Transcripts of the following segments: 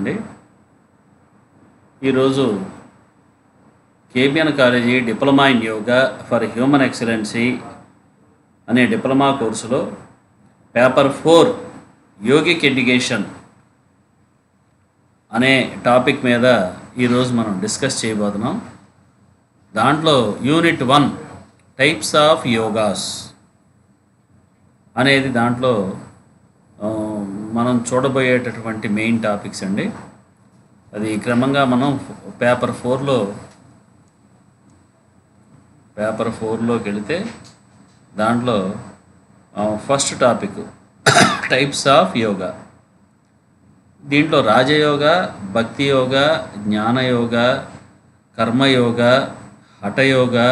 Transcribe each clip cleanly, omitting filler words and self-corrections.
అండి. ఈరోజు KBN college diploma in yoga for human excellency అనే డిప్లొమా కోర్సులో పేపర్ 4 యోగిక్ ఎడ్యుకేషన్ అనే టాపిక్ మీద ఈరోజు మనం డిస్కస్ చేయబోతున్నాం. దాంట్లో యూనిట్ 1 టైప్స్ ఆఫ్ యోగాస్ అనేది దాంట్లో మనం చూడబోయేటటువంటి మెయిన్ టాపిక్స్ అండి. అది క్రమంగా మనం పేపర్ 4లోకి వెళితే దాంట్లో first topic types of yoga. దీంట్లో రాజయోగా, భక్తి యోగా, జ్ఞానయోగా, కర్మయోగా, హఠయోగా,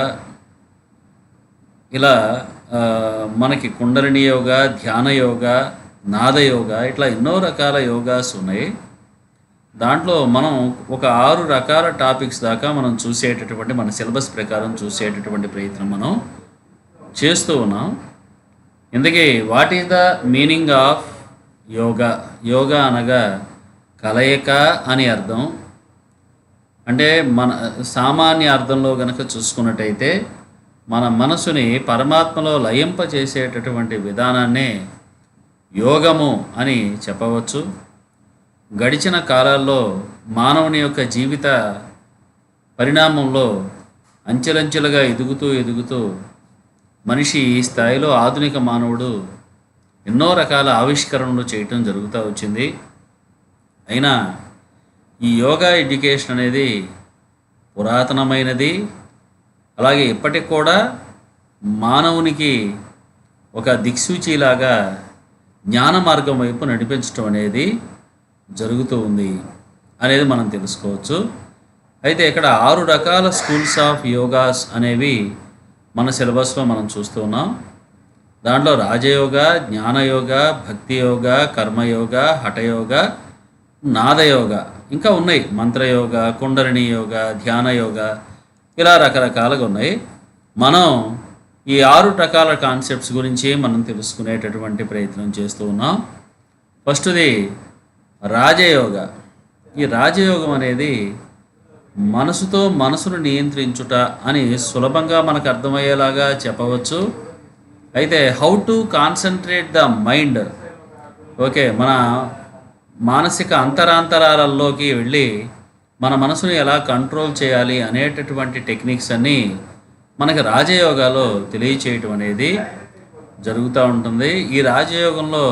ఇలా మనకి కుండలిని యోగా, ధ్యాన యోగా, నాదయోగా, ఇట్లా ఎన్నో రకాల యోగాస్ ఉన్నాయి. దాంట్లో మనం ఒక 6 రకాల టాపిక్స్ దాకా మనం చూసేటటువంటి మన సిలబస్ ప్రకారం చూసేటటువంటి ప్రయత్నం మనం చేస్తూ ఉన్నాం. ఇందుకే what is the meaning of yoga? Yoga అనగా కలయిక అని అర్థం. అంటే మన సామాన్య అర్థంలో కనుక చూసుకున్నట్టయితే మన మనసుని పరమాత్మలో లయింపచేసేటటువంటి విధానాన్నే యోగము అని చెప్పవచ్చు. గడిచిన కాలాల్లో మానవుని యొక్క జీవిత పరిణామంలో అంచెలంచెలుగా ఎదుగుతూ మనిషి ఈ స్థాయిలో ఆధునిక మానవుడు ఎన్నో రకాల ఆవిష్కరణలు చేయటం జరుగుతూ వచ్చింది. అయినా ఈ యోగా ఎడ్యుకేషన్ అనేది పురాతనమైనది. అలాగే ఇప్పటికి కూడా మానవునికి ఒక దిక్సూచిలాగా జ్ఞాన మార్గం వైపు నడిపించడం అనేది జరుగుతూ ఉంది అనేది మనం తెలుసుకోవచ్చు. అయితే ఇక్కడ 6 రకాల స్కూల్స్ ఆఫ్ యోగాస్ అనేవి మన సిలబస్లో మనం చూస్తూ ఉన్నాం. దాంట్లో రాజయోగా, జ్ఞానయోగా, భక్తి యోగా, కర్మయోగా, హఠయోగా, నాదయోగా, ఇంకా ఉన్నాయి మంత్రయోగా, కుండలిని యోగా, ధ్యాన యోగా, ఇలా రకరకాలుగా ఉన్నాయి. మనం ఈ 6 రకాల కాన్సెప్ట్స్ గురించి మనం తెలుసుకునేటటువంటి ప్రయత్నం చేస్తూ ఉన్నాం. ఫస్ట్ది రాజయోగా. ఈ రాజయోగం అనేది మనసుతో మనసును నియంత్రించుట అని సులభంగా మనకు అర్థమయ్యేలాగా చెప్పవచ్చు. అయితే how to concentrate the mind, okay, మన మానసిక అంతరాంతరాలలోకి వెళ్ళి మన మనసును ఎలా కంట్రోల్ చేయాలి అనేటటువంటి టెక్నిక్స్ అన్నీ మనకి రాజయోగాలో తెలియచేయటం అనేది జరుగుతూ ఉంటుంది. ఈ రాజయోగంలో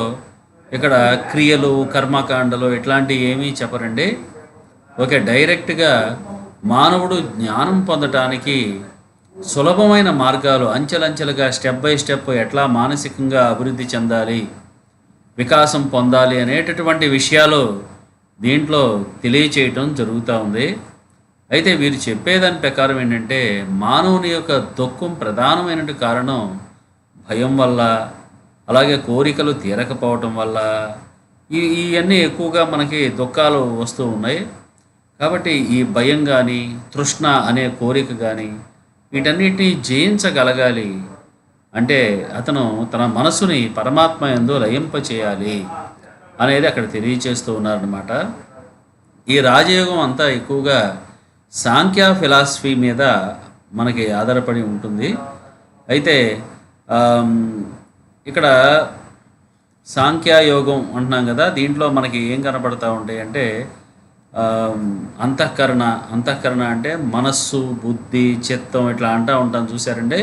ఇక్కడ క్రియలు, కర్మకాండలు ఇట్లాంటివి ఏమీ చెప్పరండి. ఓకే, డైరెక్ట్గా మానవుడు జ్ఞానం పొందటానికి సులభమైన మార్గాలు, అంచెలంచెలుగా స్టెప్ బై స్టెప్ ఎట్లా మానసికంగా అభివృద్ధి చెందాలి, వికాసం పొందాలి అనేటటువంటి విషయాలు దీంట్లో తెలియచేయటం జరుగుతూ ఉంది. అయితే వీరు చెప్పేదాని ప్రకారం ఏంటంటే మానవుని యొక్క దుఃఖం ప్రధానమైన కారణం భయం వల్ల, అలాగే కోరికలు తీరకపోవటం వల్ల ఇవన్నీ ఎక్కువగా మనకి దుఃఖాలు వస్తూ ఉన్నాయి. కాబట్టి ఈ భయం కానీ, తృష్ణ అనే కోరిక కానీ వీటన్నిటినీ జయించగలగాలి అంటే అతను తన మనసుని పరమాత్మ యందు లయింపచేయాలి అనేది అక్కడ తెలియచేస్తూ ఉన్నారనమాట. ఈ రాజయోగం అంతా ఎక్కువగా సాంఖ్య ఫిలాసఫీ మీద మనకి ఆధారపడి ఉంటుంది. అయితే ఇక్కడ సాంఖ్యయోగం అంటున్నాం కదా, దీంట్లో మనకి ఏం కనపడతా ఉంటాయి అంటే అంతఃకరణ అంటే మనస్సు, బుద్ధి, చిత్తం ఇట్లా అంటూ ఉంటాం చూసారండి.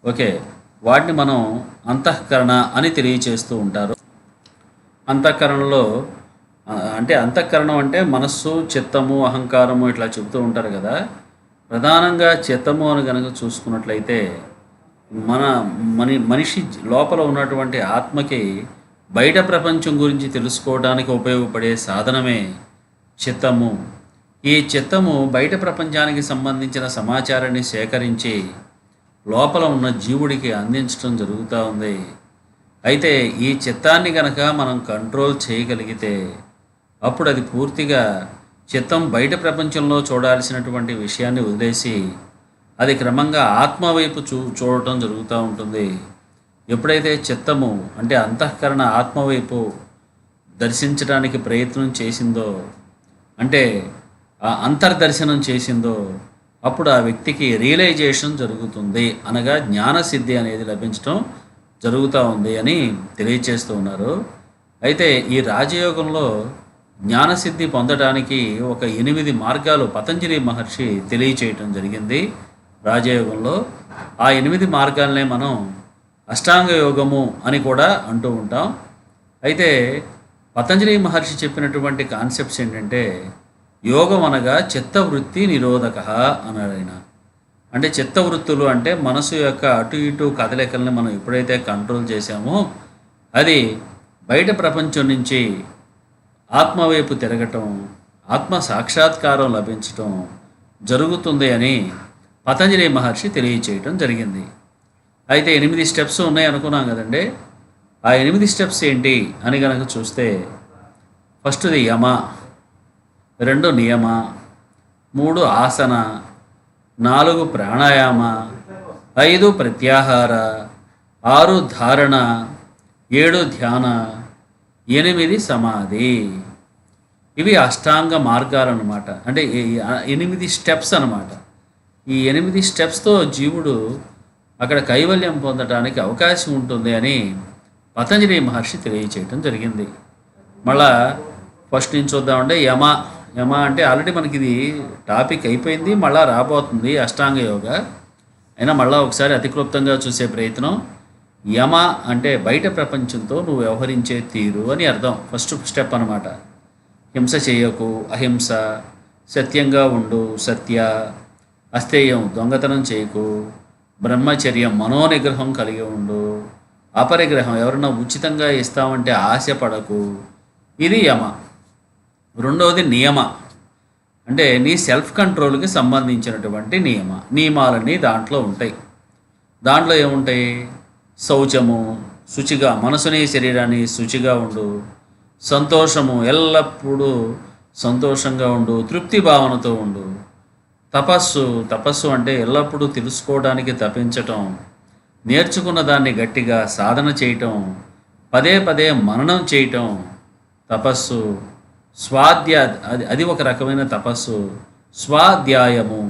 ఓకే, వాటిని మనం అంతఃకరణ అని తెలియచేస్తూ ఉంటారు. అంతఃకరణలో అంటే అంతఃకరణం అంటే మనస్సు, చిత్తము, అహంకారము ఇట్లా చెబుతూ ఉంటారు కదా. ప్రధానంగా చిత్తము అని కనుక చూసుకున్నట్లయితే మనిషి లోపల ఉన్నటువంటి ఆత్మకి బయట ప్రపంచం గురించి తెలుసుకోవడానికి ఉపయోగపడే సాధనమే చిత్తము. ఈ చిత్తము బయట ప్రపంచానికి సంబంధించిన సమాచారాన్ని సేకరించి లోపల ఉన్న జీవుడికి అందించడం జరుగుతూ ఉంది. అయితే ఈ చిత్తాన్ని కనుక మనం కంట్రోల్ చేయగలిగితే అప్పుడు అది పూర్తిగా చిత్తం బయట ప్రపంచంలో చూడాల్సినటువంటి విషయాన్ని వదిలేసి అది క్రమంగా ఆత్మ వైపు చూడటం జరుగుతూ ఉంటుంది. ఎప్పుడైతే చిత్తము అంటే అంతఃకరణ ఆత్మవైపు దర్శించడానికి ప్రయత్నం చేసిందో అంటే ఆ అంతర్దర్శనం చేసిందో అప్పుడు ఆ వ్యక్తికి రియలైజేషన్ జరుగుతుంది, అనగా జ్ఞానసిద్ధి అనేది లభించడం జరుగుతూ ఉంది అని తెలియచేస్తూ ఉన్నారు. అయితే ఈ రాజయోగంలో జ్ఞానసిద్ధి పొందడానికి ఒక 8 మార్గాలు పతంజలి మహర్షి తెలియచేయటం జరిగింది రాజయోగంలో. ఆ 8 మార్గాలనే మనం అష్టాంగ యోగము అని కూడా అంటూ ఉంటాం. అయితే పతంజలి మహర్షి చెప్పినటువంటి కాన్సెప్ట్స్ ఏంటంటే, యోగం అనగా చిత్తవృత్తి నిరోధక అన్నాడు ఆయన. అంటే చిత్తవృత్తులు అంటే మనసు యొక్క అటు ఇటు కదలికల్ని మనం ఎప్పుడైతే కంట్రోల్ చేశామో అది బయట ప్రపంచం నుంచి ఆత్మవైపు తిరగటం, ఆత్మ సాక్షాత్కారం లభించటం జరుగుతుంది అని పతంజలి మహర్షి తెలియచేయటం జరిగింది. అయితే 8 స్టెప్స్ ఉన్నాయి అనుకున్నాం కదండి. ఆ 8 స్టెప్స్ ఏంటి అని కనుక చూస్తే, ఫస్ట్ది యమ, 2 నియమ, 3 ఆసన, 4 ప్రాణాయామ, 5 ప్రత్యాహార, 6 ధారణ, 7 ధ్యాన, 8 సమాధి. ఇవి అష్టాంగ మార్గాలు అన్నమాట. అంటే 8 స్టెప్స్ అన్నమాట. ఈ 8 స్టెప్స్తో జీవుడు అక్కడ కైవల్యం పొందడానికి అవకాశం ఉంటుంది అని పతంజలి మహర్షి తెలియచేయటం జరిగింది. మళ్ళా ఫస్ట్ నుంచి చూద్దామంటే యమ. యమ అంటే ఆల్రెడీ మనకి ఇది టాపిక్ అయిపోయింది, మళ్ళీ రాబోతుంది అష్టాంగ యోగ. అయినా మళ్ళీ ఒకసారి అతిక్లుప్తంగా చూసే ప్రయత్నం. యమ అంటే బయట ప్రపంచంతో నువ్వు వ్యవహరించే తీరు అని అర్థం. ఫస్ట్ స్టెప్ అనమాట. హింస చేయకు, అహింస, సత్యంగా ఉండు, సత్య, అస్థేయం, దొంగతనం చేయకు, బ్రహ్మచర్యం, మనోనిగ్రహం కలిగి ఉండు, అపరిగ్రహం, ఎవరన్నా ఉచితంగా ఇస్తామంటే ఆశపడకు. ఇది యమ. రెండవది నియమ. అంటే నీ సెల్ఫ్ కంట్రోల్కి సంబంధించినటువంటి నియమాలన్నీ దాంట్లో ఉంటాయి. దాంట్లో ఏముంటాయి? శౌచము, శుచిగా, మనసుని శరీరాన్ని శుచిగా ఉండు, సంతోషము, ఎల్లప్పుడూ సంతోషంగా ఉండు, తృప్తి భావనతో ఉండు, తపస్సు అంటే ఎల్లప్పుడూ తెలుసుకోవడానికి తపించటం, నేర్చుకున్న దాన్ని గట్టిగా సాధన చేయటం, పదే పదే మననం చేయటం తపస్సు. అది ఒక రకమైన తపస్సు. స్వాధ్యాయము,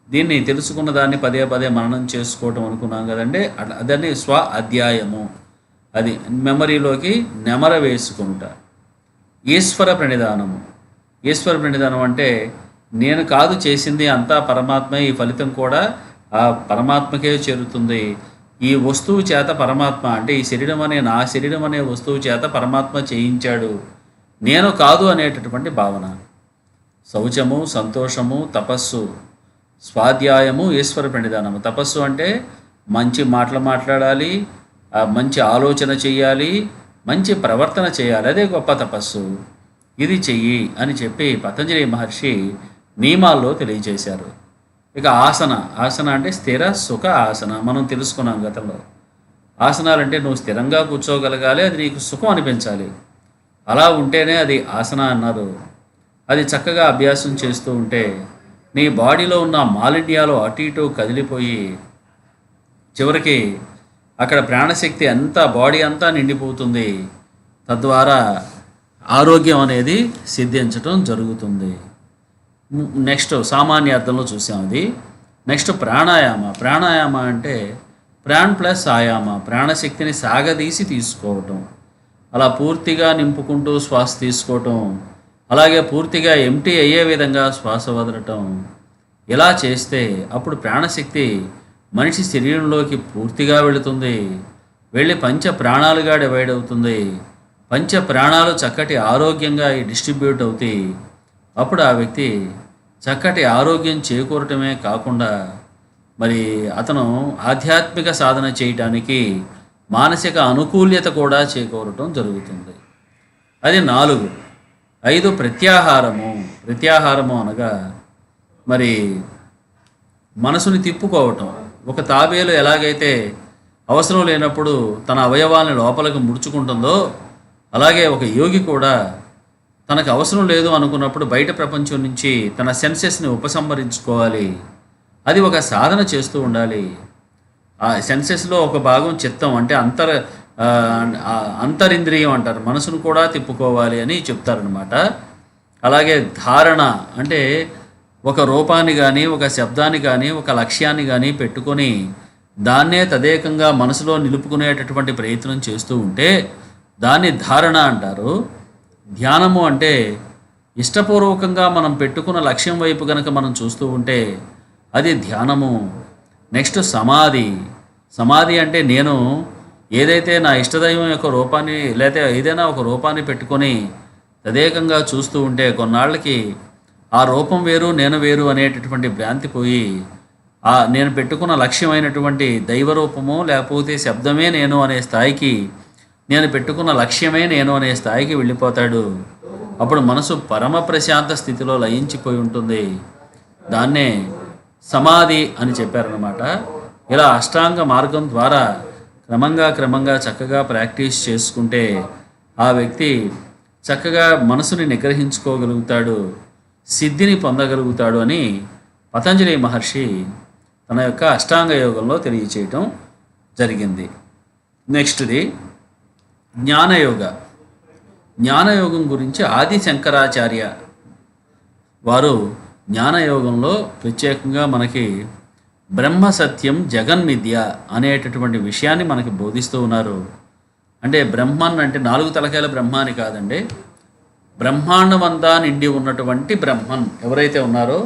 దీన్ని తెలుసుకున్న దాన్ని పదే పదే మననం చేసుకోవటం అనుకున్నాం కదండి. అదని స్వ అధ్యాయము, అది మెమరీలోకి నెమర వేసుకుంటా. ఈశ్వర ప్రణిధానము. ఈశ్వర ప్రణిధానం అంటే నేను కాదు చేసింది, అంతా పరమాత్మ, ఈ ఫలితం కూడా ఆ పరమాత్మకే చేరుతుంది. ఈ వస్తువు చేత పరమాత్మ, అంటే ఈ శరీరం అనే నా శరీరం అనే వస్తువు చేత పరమాత్మ చేయించాడు, నేను కాదు అనేటటువంటి భావన. శౌచము, సంతోషము, తపస్సు, స్వాధ్యాయము, ఈశ్వర ప్రణిధానము. తపస్సు అంటే మంచి మాటలు మాట్లాడాలి, మంచి ఆలోచన చేయాలి, మంచి ప్రవర్తన చేయాలి, అదే గొప్ప తపస్సు. ఇది చెయ్యి అని చెప్పి పతంజలి మహర్షి నియమాల్లో తెలియజేశారు. ఇక ఆసన అంటే స్థిర సుఖ ఆసన. మనం తెలుసుకున్నాం గతంలో. ఆసనాలంటే నువ్వు స్థిరంగా కూర్చోగలగాలి, అది నీకు సుఖం అనిపించాలి, అలా ఉంటేనే అది ఆసన అన్నారు. అది చక్కగా అభ్యాసం చేస్తూ ఉంటే నీ బాడీలో ఉన్న మాలిన్యాలు అటు ఇటు కదిలిపోయి చివరికి అక్కడ ప్రాణశక్తి అంతా, బాడీ అంతా నిండిపోతుంది. తద్వారా ఆరోగ్యం అనేది సిద్ధించటం జరుగుతుంది. నెక్స్ట్ సామాన్య అర్థంలో చూసాం అది. నెక్స్ట్ ప్రాణాయామ అంటే ప్రాణ్ ప్లస్ ఆయామ, ప్రాణశక్తిని సాగదీసి తీసుకోవటం, అలా పూర్తిగా నింపుకుంటూ శ్వాస తీసుకోవటం, అలాగే పూర్తిగా ఎంటీ అయ్యే విధంగా శ్వాస వదలటం. ఇలా చేస్తే అప్పుడు ప్రాణశక్తి మనిషి శరీరంలోకి పూర్తిగా వెళుతుంది. వెళ్ళి పంచ ప్రాణాలుగా డివైడ్ అవుతుంది. పంచ ప్రాణాలు చక్కటి ఆరోగ్యంగా డిస్ట్రిబ్యూట్ అవుతాయి. అప్పుడు ఆ వ్యక్తి చక్కటి ఆరోగ్యం చేకూరటమే కాకుండా మరి అతను ఆధ్యాత్మిక సాధన చేయటానికి మానసిక అనుకూల్యత కూడా చేకూరటం జరుగుతుంది. అది 4. 5 ప్రత్యాహారము అనగా మరి మనసుని తిప్పుకోవటం. ఒక తాబేలు ఎలాగైతే అవసరం లేనప్పుడు తన అవయవాల్ని లోపలికి ముడుచుకుంటుందో, అలాగే ఒక యోగి కూడా తనకు అవసరం లేదు అనుకున్నప్పుడు బయట ప్రపంచం నుంచి తన సెన్సెస్ని ఉపసంహరించుకోవాలి. అది ఒక సాధన చేస్తూ ఉండాలి. ఆ సెన్సెస్లో ఒక భాగం చిత్తం, అంటే అంతరింద్రియం అంటారు, మనసును కూడా తిప్పుకోవాలి అని చెప్తారనమాట. అలాగే ధారణ అంటే ఒక రూపాన్ని కానీ ఒక శబ్దాన్ని కానీ ఒక లక్ష్యాన్ని కానీ పెట్టుకొని దాన్నే తదేకంగా మనసులో నిలుపుకునేటటువంటి ప్రయత్నం చేస్తూ ఉంటే దాన్ని ధారణ అంటారు. ధ్యానము అంటే ఇష్టపూర్వకంగా మనం పెట్టుకున్న లక్ష్యం వైపు కనుక మనం చూస్తూ ఉంటే అది ధ్యానము. నెక్స్ట్ సమాధి. సమాధి అంటే నేను ఏదైతే నా ఇష్టదైవం యొక్క రూపాన్ని లేకపోతే ఏదైనా ఒక రూపాన్ని పెట్టుకొని తదేకంగా చూస్తూ ఉంటే కొన్నాళ్ళకి ఆ రూపం వేరు నేను వేరు అనేటటువంటి భ్రాంతి పోయి నేను పెట్టుకున్న లక్ష్యమైనటువంటి దైవరూపము లేకపోతే శబ్దమే నేను అనే స్థాయికి, నేను పెట్టుకున్న లక్ష్యమే నేను అనే స్థాయికి వెళ్ళిపోతాడు. అప్పుడు మనసు పరమ ప్రశాంత స్థితిలో లయించిపోయి ఉంటుంది. దాన్నే సమాధి అని చెప్పారనమాట. ఇలా అష్టాంగ మార్గం ద్వారా క్రమంగా చక్కగా ప్రాక్టీస్ చేసుకుంటే ఆ వ్యక్తి చక్కగా మనసుని నిగ్రహించుకోగలుగుతాడు, సిద్ధిని పొందగలుగుతాడు అని పతంజలి మహర్షి తన యొక్క అష్టాంగ యోగంలో తెలియచేయటం జరిగింది. నెక్స్ట్ది జ్ఞానయోగ. జ్ఞానయోగం గురించి ఆది శంకరాచార్య వారు జ్ఞానయోగంలో ప్రత్యేకంగా మనకి బ్రహ్మ సత్యం జగన్మిథ్య అనేటటువంటి విషయాన్ని మనకి బోధిస్తూ ఉన్నారు. అంటే బ్రహ్మన్ అంటే 4 తలకాయల బ్రహ్మ అని కాదండి, బ్రహ్మాండమంతా నిండి ఉన్నటువంటి బ్రహ్మన్ ఎవరైతే ఉన్నారో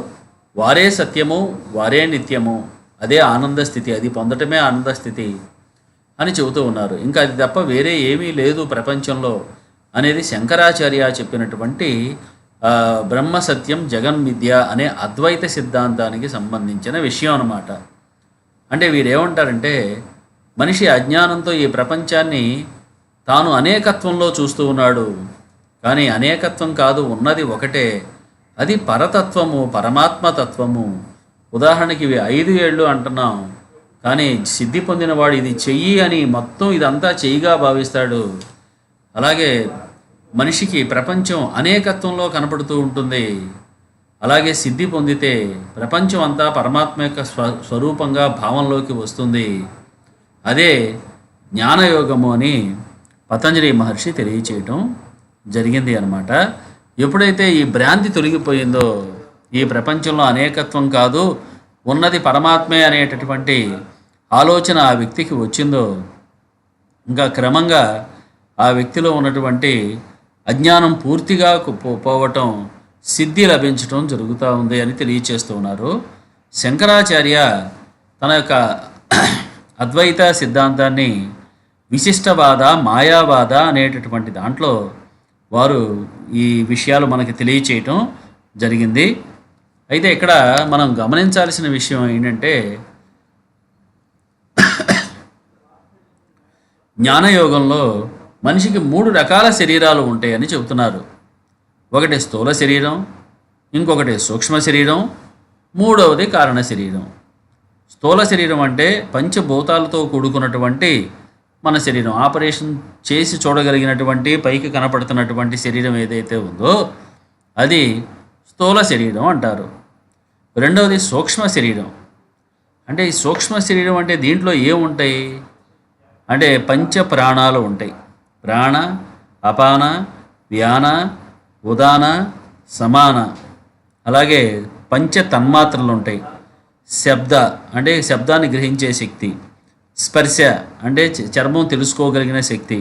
వారే సత్యము, వారే నిత్యము, అదే ఆనంద స్థితి, అది పొందటమే ఆనంద స్థితి అని చెబుతూ ఉన్నారు. ఇంకా అది తప్ప వేరే ఏమీ లేదు ప్రపంచంలో అనేది శంకరాచార్య చెప్పినటువంటి బ్రహ్మ సత్యం జగన్మిథ్య అనే అద్వైత సిద్ధాంతానికి సంబంధించిన విషయం అన్నమాట. అంటే వీరేమంటారంటే మనిషి అజ్ఞానంతో ఈ ప్రపంచాన్ని తాను అనేకత్వంలో చూస్తూ ఉన్నాడు. కానీ అనేకత్వం కాదు, ఉన్నది ఒకటే, అది పరతత్వము, పరమాత్మతత్వము. ఉదాహరణకి ఇవి 5 ఏళ్ళు అంటున్నాం, కానీ సిద్ధి పొందినవాడు ఇది చెయ్యి అని మొత్తం ఇదంతా చెయ్యిగా భావిస్తాడు. అలాగే మనిషికి ప్రపంచం అనేకత్వంలో కనపడుతూ ఉంటుంది. అలాగే సిద్ధి పొందితే ప్రపంచం అంతా పరమాత్మ యొక్క స్వరూపంగా భావంలోకి వస్తుంది. అదే జ్ఞానయోగము అని పతంజలి మహర్షి తెలియచేయటం జరిగింది అన్నమాట. ఎప్పుడైతే ఈ భ్రాంతి తొలగిపోయిందో, ఈ ప్రపంచంలో అనేకత్వం కాదు ఉన్నది పరమాత్మే అనేటటువంటి ఆలోచన ఆ వ్యక్తికి వచ్చిందో, ఇంకా క్రమంగా ఆ వ్యక్తిలో ఉన్నటువంటి అజ్ఞానం పూర్తిగా పోవటం, సిద్ధి లభించటం జరుగుతూ ఉంది అని తెలియచేస్తూ ఉన్నారు. శంకరాచార్య తన యొక్క అద్వైత సిద్ధాంతాన్ని విశిష్టవాద, మాయావాద అనేటటువంటి దాంట్లో వారు ఈ విషయాలు మనకి తెలియచేయటం జరిగింది. అయితే ఇక్కడ మనం గమనించాల్సిన విషయం ఏంటంటే జ్ఞానయోగంలో మనిషికి 3 రకాల శరీరాలు ఉంటాయని చెబుతున్నారు. ఒకటి స్థూల శరీరం, ఇంకొకటి సూక్ష్మ శరీరం, మూడవది కారణ శరీరం. స్థూల శరీరం అంటే పంచభూతాలతో కూడుకున్నటువంటి మన శరీరం, ఆపరేషన్ చేసి చూడగలిగినటువంటి పైకి కనపడుతున్నటువంటి శరీరం ఏదైతే ఉందో అది స్థూల శరీరం అంటారు. రెండవది సూక్ష్మ శరీరం. అంటే ఈ సూక్ష్మ శరీరం అంటే దీంట్లో ఏముంటాయి అంటే పంచ ప్రాణాలు ఉంటాయి. ప్రాణ, అపాన, వ్యాన, ఉదాన, సమాన. అలాగే పంచ తన్మాత్రలు ఉంటాయి. శబ్ద అంటే శబ్దాన్ని గ్రహించే శక్తి, స్పర్శ అంటే చర్మం తెలుసుకోగలిగిన శక్తి,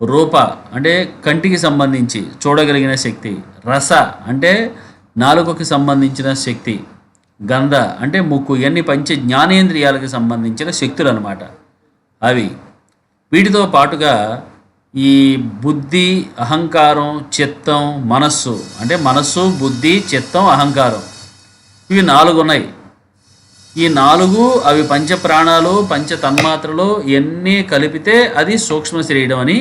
రూప అంటే కంటికి సంబంధించి చూడగలిగిన శక్తి, రస అంటే నాలుకకి సంబంధించిన శక్తి, గంధ అంటే ముక్కు. ఇవన్నీ పంచ జ్ఞానేంద్రియాలకు సంబంధించిన శక్తులు అన్నమాట. అవి వీటితో పాటుగా ఈ బుద్ధి, అహంకారం, చిత్తం, మనస్సు అంటే మనస్సు, బుద్ధి, చిత్తం, అహంకారం, ఇవి 4 ఉన్నాయి. ఈ 4 అవి పంచప్రాణాలు, పంచ తన్మాత్రలు ఇవన్నీ కలిపితే అది సూక్ష్మ శరీరం అని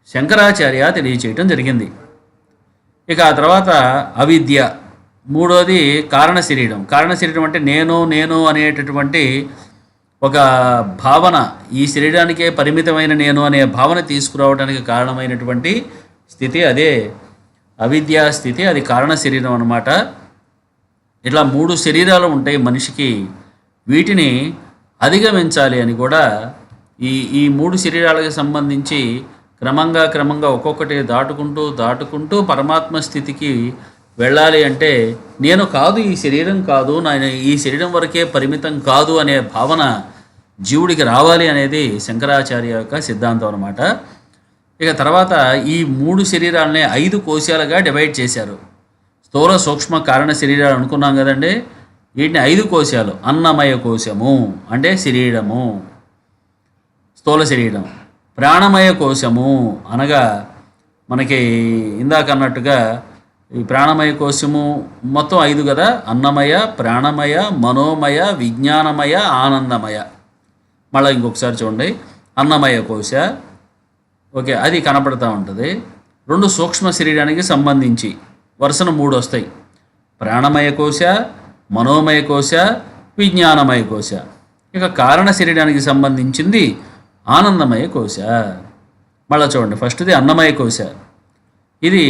శంకరాచార్య తెలియచేయటం జరిగింది. ఇక ఆ తర్వాత అవిద్య, మూడోది కారణ శరీరం. కారణ శరీరం అంటే నేను అనేటటువంటి ఒక భావన, ఈ శరీరానికే పరిమితమైన నేను అనే భావన తీసుకురావడానికి కారణమైనటువంటి స్థితి, అదే అవిద్యా స్థితి, అది కారణ శరీరం అన్నమాట. ఇట్లా 3 శరీరాలు ఉంటాయి మనిషికి. వీటిని అధిగమించాలి అని కూడా ఈ 3 శరీరాలకు సంబంధించి క్రమంగా క్రమంగా ఒక్కొక్కటి దాటుకుంటూ దాటుకుంటూ పరమాత్మ స్థితికి వెళ్ళాలి అంటే నేను కాదు, ఈ శరీరం కాదు, నేను ఈ శరీరం వరకే పరిమితం కాదు అనే భావన జీవుడికి రావాలి అనేది శంకరాచార్య యొక్క సిద్ధాంతం అన్నమాట. ఇక తర్వాత ఈ 3 శరీరాలనే 5 కోశాలుగా డివైడ్ చేశారు. స్థూల సూక్ష్మ కారణ శరీరాలు అనుకున్నాం కదండి. వీటిని 5 కోశాలు. అన్నమయ కోశము అంటే శరీరము, స్థూల శరీరం. ప్రాణమయ కోశము అనగా మనకి ఇందాక అన్నట్టుగా ఈ ప్రాణమయ కోశము మొత్తం 5 కదా. అన్నమయ, ప్రాణమయ, మనోమయ, విజ్ఞానమయ, ఆనందమయ. మళ్ళీ ఇంకొకసారి చూడండి. అన్నమయ కోశ, ఓకే, అది కనపడుతూ ఉంటుంది. 2 సూక్ష్మ శరీరానికి సంబంధించి వరుసను 3 వస్తాయి. ప్రాణమయ కోశ, మనోమయ కోశ, విజ్ఞానమయ కోశ. ఇక కారణ శరీరానికి సంబంధించింది ఆనందమయ కోశ. మళ్ళీ చూడండి, ఫస్ట్ది అన్నమయ కోశ. ఇది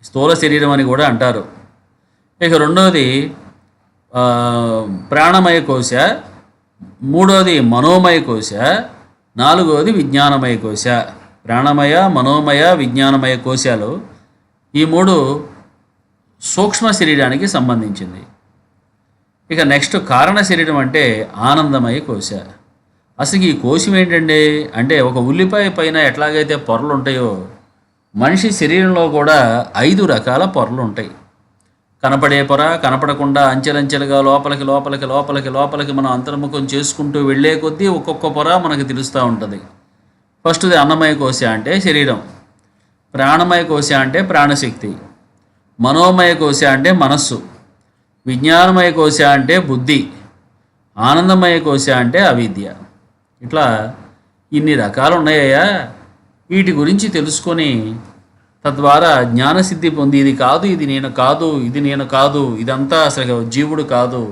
స్థూల శరీరం అని కూడా అంటారు. ఇక రెండవది ప్రాణమయ కోశ, మూడవది మనోమయ కోశ, నాలుగవది విజ్ఞానమయ కోశ. ప్రాణమయ, మనోమయ, విజ్ఞానమయ కోశాలు ఈ 3 సూక్ష్మ శరీరానికి సంబంధించింది. ఇక నెక్స్ట్ కారణ శరీరం అంటే ఆనందమయ కోశ. అసలు ఈ కోశం ఏంటండి అంటే ఒక ఉల్లిపాయ పైన ఎట్లాగైతే పొరలు ఉంటాయో మనిషి శరీరంలో కూడా 5 రకాల పొరలు ఉంటాయి. కనపడే పొర, కనపడకుండా అంచెలంచెలుగా లోపలికి లోపలికి లోపలికి లోపలికి మనం అంతర్ముఖం చేసుకుంటూ వెళ్ళే కొద్దీ ఒక్కొక్క పొర మనకు తెలుస్తూ ఉంటుంది. ఫస్ట్ది అన్నమయ కోశ అంటే శరీరం, ప్రాణమయ కోశ అంటే ప్రాణశక్తి, మనోమయ కోశ అంటే మనస్సు, విజ్ఞానమయ కోశ అంటే బుద్ధి, ఆనందమయ కోశ అంటే అవిద్య. ఇట్లా ఇన్ని రకాలు ఉన్నాయా. వీటి గురించి తెలుసుకొని తద్వారా జ్ఞానసిద్ధి పొంది ఇది కాదు, ఇది నేను కాదు, ఇది నేను కాదు, ఇదంతా అసలు జీవుడు కాదు,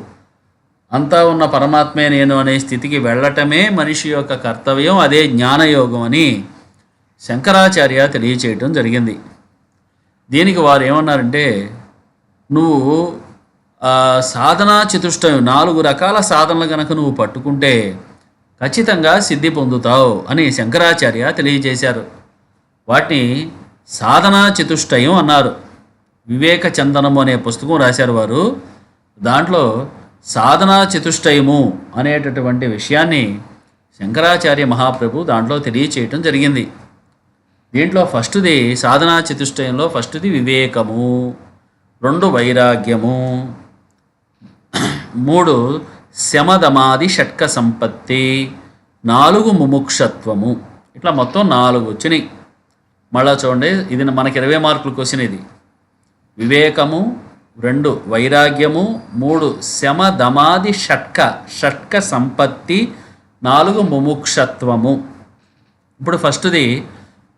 అంతా ఉన్న పరమాత్మే నేను అనే స్థితికి వెళ్ళటమే మనిషి యొక్క కర్తవ్యం. అదే జ్ఞానయోగం అని శంకరాచార్య తెలియచేయటం జరిగింది. దీనికి వారు ఏమన్నారంటే, నువ్వు సాధనా చతుష్టయం 4 రకాల సాధనలు కనుక నువ్వు పట్టుకుంటే ఖచ్చితంగా సిద్ధి పొందుతావు అని శంకరాచార్య తెలియజేశారు. వాటిని సాధనా చతుష్టయం అన్నారు. వివేక చందనము అనే పుస్తకం రాశారు వారు. దాంట్లో సాధనా చతుష్టయము అనేటటువంటి విషయాన్ని శంకరాచార్య మహాప్రభు దాంట్లో తెలియచేయటం జరిగింది. దీంట్లో ఫస్ట్ది సాధనా చతుష్టయంలో ఫస్ట్ది వివేకము, 2 వైరాగ్యము, 3 శమదమాది షట్క సంపత్తి, 4 ముముక్షత్వము. ఇట్లా మొత్తం 4 వచ్చినాయి. మళ్ళా చూడండి, ఇది మనకి 20 మార్కుల క్వశ్చన్. ఇది వివేకము, 2 వైరాగ్యము, 3 శమదమాది షట్క సంపత్తి, 4 ముముక్షత్వము. ఇప్పుడు ఫస్ట్ది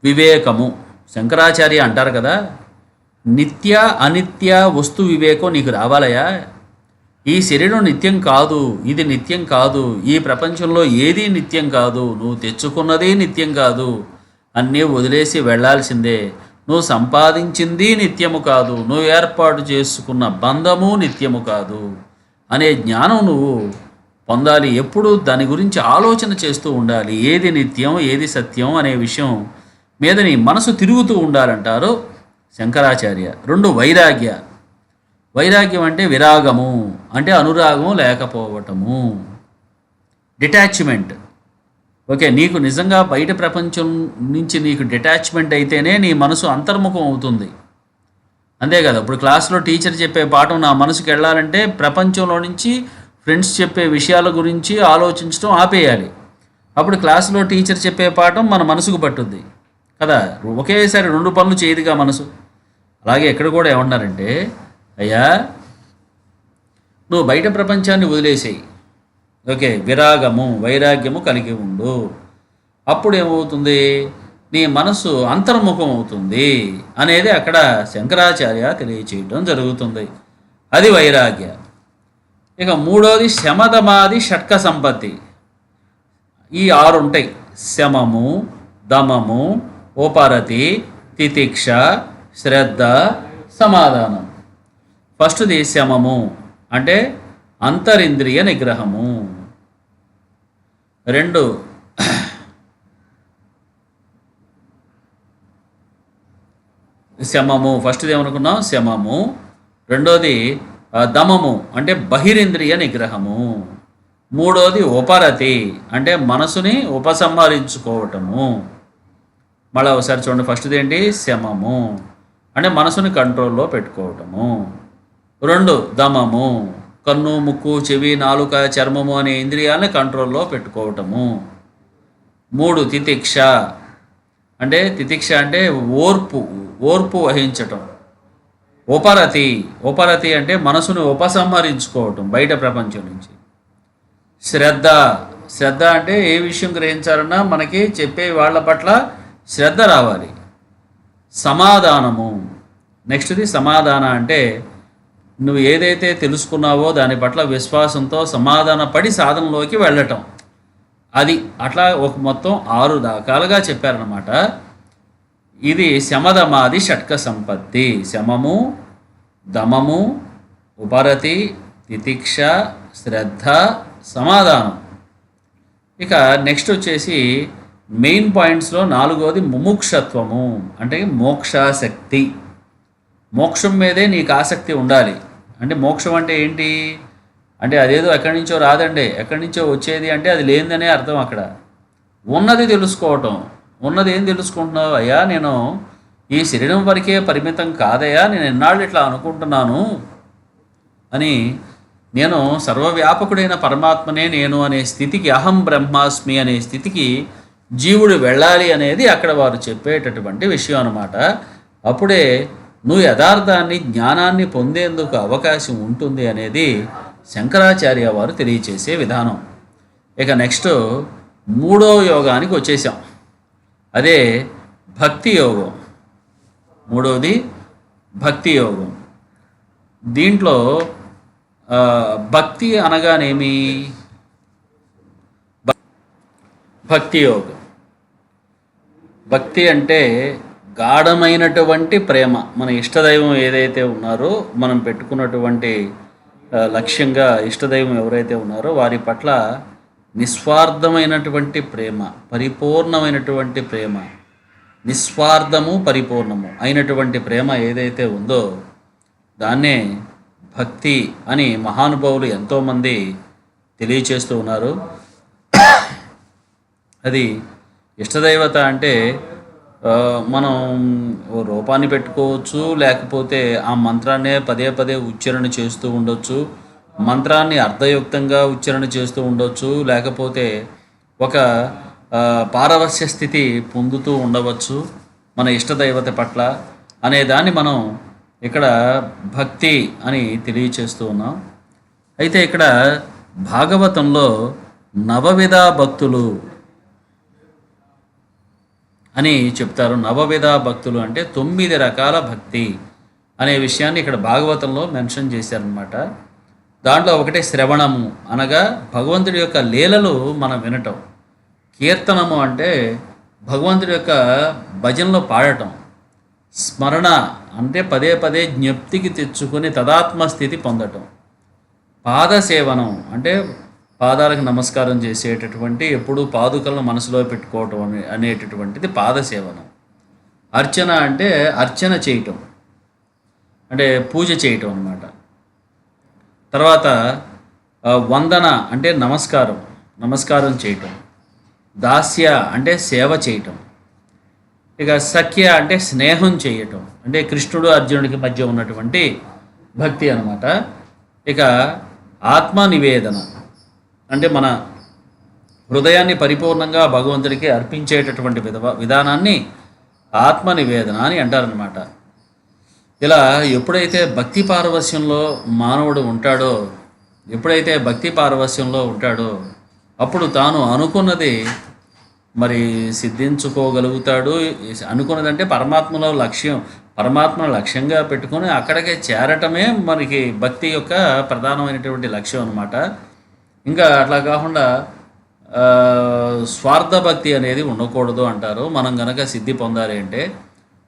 వివేకము. శంకరాచార్య అంటారు కదా, నిత్య అనిత్య వస్తు వివేకం నీకు రావాలయా. ఈ శరీరం నిత్యం కాదు, ఇది నిత్యం కాదు, ఈ ప్రపంచంలో ఏదీ నిత్యం కాదు, నువ్వు తెచ్చుకున్నదే నిత్యం కాదు, అన్నీ వదిలేసి వెళ్ళాల్సిందే. నువ్వు సంపాదించింది నిత్యము కాదు, నువ్వు ఏర్పాటు చేసుకున్న బంధము నిత్యము కాదు అనే జ్ఞానం నువ్వు పొందాలి. ఎప్పుడూ దాని గురించి ఆలోచన చేస్తూ ఉండాలి. ఏది నిత్యం, ఏది సత్యం అనే విషయం మీద నీ మనసు తిరుగుతూ ఉండాలంటారు శంకరాచార్య. 2 వైరాగ్యం అంటే విరాగము, అంటే అనురాగము లేకపోవటము, డిటాచ్మెంట్. ఓకే, నీకు నిజంగా బయట ప్రపంచం నుంచి నీకు డిటాచ్మెంట్ అయితేనే నీ మనసు అంతర్ముఖం అవుతుంది. అంతే కదా. ఇప్పుడు క్లాస్లో టీచర్ చెప్పే పాఠం నా మనసుకు వెళ్ళాలంటే ప్రపంచంలో నుంచి ఫ్రెండ్స్ చెప్పే విషయాల గురించి ఆలోచించడం ఆపేయాలి. అప్పుడు క్లాసులో టీచర్ చెప్పే పాఠం మన మనసుకు పట్టుద్ది కదా. ఒకేసారి 2 పనులు చేయదుగా మనసు. అలాగే ఇక్కడ కూడా ఏమన్నారంటే, అయ్యా నువ్వు బయట ప్రపంచాన్ని వదిలేసేయి, ఓకే, విరాగము వైరాగ్యము కలిగి ఉండు. అప్పుడు ఏమవుతుంది, నీ మనసు అంతర్ముఖం అవుతుంది అనేది అక్కడ శంకరాచార్య తెలియచేయడం జరుగుతుంది. అది వైరాగ్య. ఇక 3వది శమదమాది షట్క సంపత్తి. ఈ 6 ఉంటాయి. శమము, దమము, ఉపరతి, తితిక్ష, శ్రద్ధ, సమాధానం. ఫస్ట్ది శమము అంటే అంతరింద్రియ నిగ్రహము. 2 శమము, ఫస్ట్ది ఏమనుకున్నాం, శమము. రెండోది దమము అంటే బహిరింద్రియ నిగ్రహము. మూడోది ఉపరతి అంటే మనసుని ఉపసంహరించుకోవటము. మళ్ళీ ఒకసారి చూడండి, ఫస్ట్ది ఏంటి, శమము అంటే మనసుని కంట్రోల్లో పెట్టుకోవటము. రెండు దమము, కన్ను, ముక్కు, చెవి, నాలుక, చర్మము అనే ఇంద్రియాలని కంట్రోల్లో పెట్టుకోవటము. మూడు తితిక్ష అంటే ఓర్పు వహించటం. ఉపరతి అంటే మనసును ఉపసంహరించుకోవటం బయట ప్రపంచం నుంచి. శ్రద్ధ అంటే ఏ విషయం గ్రహించాలన్నా మనకి చెప్పే వాళ్ళ పట్ల శ్రద్ధ రావాలి. సమాధానము, నెక్స్ట్ది సమాధాన అంటే నువ్వు ఏదైతే తెలుసుకున్నావో దాని పట్ల విశ్వాసంతో సమాధానపడి సాధనలోకి వెళ్ళటం. అది అట్లా ఒక మొత్తం 6 రకాలుగా చెప్పారనమాట. ఇది శమదమాది షట్క సంపత్తి. శమము, దమము, ఉపరతి, తితిక్ష, శ్రద్ధ, సమాధానం. ఇక నెక్స్ట్ వచ్చేసి మెయిన్ పాయింట్స్లో 4వది ముముక్షత్వము అంటే మోక్షాసక్తి. మోక్షం మీదే నీకు ఆసక్తి ఉండాలి. అంటే మోక్షం అంటే ఏంటి అంటే అదేదో ఎక్కడి నుంచో రాదండి, ఎక్కడి నుంచో వచ్చేది అంటే అది లేనిదనే అర్థం. అక్కడ ఉన్నది తెలుసుకోవటం. ఉన్నది ఏం తెలుసుకుంటున్నావు, అయ్యా నేను ఈ శరీరం వరకే పరిమితం కాదయ్యా, నేను ఎన్నాళ్ళు ఇట్లా అనుకుంటున్నాను అని, నేను సర్వవ్యాపకుడైన పరమాత్మనే నేను అనే స్థితికి, అహం బ్రహ్మాస్మి అనే స్థితికి జీవుడు వెళ్ళాలి అనేది అక్కడ వారు చెప్పేటటువంటి విషయం అన్నమాట. అప్పుడే నువ్వు యథార్థాన్ని, జ్ఞానాన్ని పొందేందుకు అవకాశం ఉంటుంది అనేది శంకరాచార్య వారు తెలియచేసే విధానం. ఇక నెక్స్ట్ 3వ యోగానికి వచ్చేసాం, అదే భక్తి యోగం. 3వది భక్తి యోగం. దీంట్లో భక్తి అనగానేమి, భక్తి యోగం, భక్తి అంటే గాఢమైనటువంటి ప్రేమ. మన ఇష్టదైవం ఏదైతే ఉన్నారో, మనం పెట్టుకున్నటువంటి లక్ష్యంగా ఇష్టదైవం ఎవరైతే ఉన్నారో వారి పట్ల నిస్వార్థమైనటువంటి ప్రేమ, పరిపూర్ణమైనటువంటి ప్రేమ, నిస్వార్థము పరిపూర్ణము అయినటువంటి ప్రేమ ఏదైతే ఉందో దాన్నే భక్తి అని మహానుభావులు ఎంతోమంది తెలియచేస్తూ ఉన్నారు. అది ఇష్టదైవత అంటే మనం రూపాన్ని పెట్టుకోవచ్చు, లేకపోతే ఆ మంత్రాన్నే పదే పదే ఉచ్చారణ చేస్తూ ఉండొచ్చు, మంత్రాన్ని అర్థయుక్తంగా ఉచ్చారణ చేస్తూ ఉండొచ్చు, లేకపోతే ఒక పారవస్య స్థితి పొందుతూ ఉండవచ్చు మన ఇష్టదైవత పట్ల అనేదాన్ని మనం ఇక్కడ భక్తి అని తెలియచేస్తూ ఉన్నాం. అయితే ఇక్కడ భాగవతంలో నవవిధ భక్తులు అని చెప్తారు. నవవిధ భక్తులు అంటే 9 రకాల భక్తి అనే విషయాన్ని ఇక్కడ భాగవతంలో మెన్షన్ చేశారనమాట. దాంట్లో ఒకటే శ్రవణము అనగా భగవంతుడి యొక్క లీలలు మనం వినటం. కీర్తనము అంటే భగవంతుడి యొక్క భజనలో పాడటం. స్మరణ అంటే పదే పదే జ్ఞప్తికి తెచ్చుకొని తదాత్మస్థితి పొందటం. పాదసేవనం అంటే పాదాలకు నమస్కారం చేసేటటువంటి, ఎప్పుడు పాదుకలను మనసులో పెట్టుకోవటం అనేటటువంటిది పాదసేవనం. అర్చన అంటే అర్చన చేయటం, అంటే పూజ చేయటం అన్నమాట. తర్వాత వందన అంటే నమస్కారం చేయటం. దాస్య అంటే సేవ చేయటం. ఇక సఖ్య అంటే స్నేహం చేయటం, అంటే కృష్ణుడు అర్జునుడికి మధ్య ఉన్నటువంటి భక్తి అన్నమాట. ఇక ఆత్మ నివేదన అంటే మన హృదయాన్ని పరిపూర్ణంగా భగవంతుడికి అర్పించేటటువంటి విధానాన్ని ఆత్మ నివేదన అని అంటారనమాట. ఇలా ఎప్పుడైతే భక్తి పారవస్యంలో మానవుడు ఉంటాడో, ఎప్పుడైతే భక్తి పారవస్యంలో ఉంటాడో అప్పుడు తాను అనుకున్నది మరి సిద్ధించుకోగలుగుతాడు. అనుకున్నదంటే పరమాత్మను లక్ష్యంగా పెట్టుకొని అక్కడికే చేరటమే మనకి భక్తి యొక్క ప్రధానమైనటువంటి లక్ష్యం అన్నమాట. ఇంకా అట్లా కాకుండా స్వార్థ భక్తి అనేది ఉండకూడదు అంటారు. మనం గనక సిద్ధి పొందాలి అంటే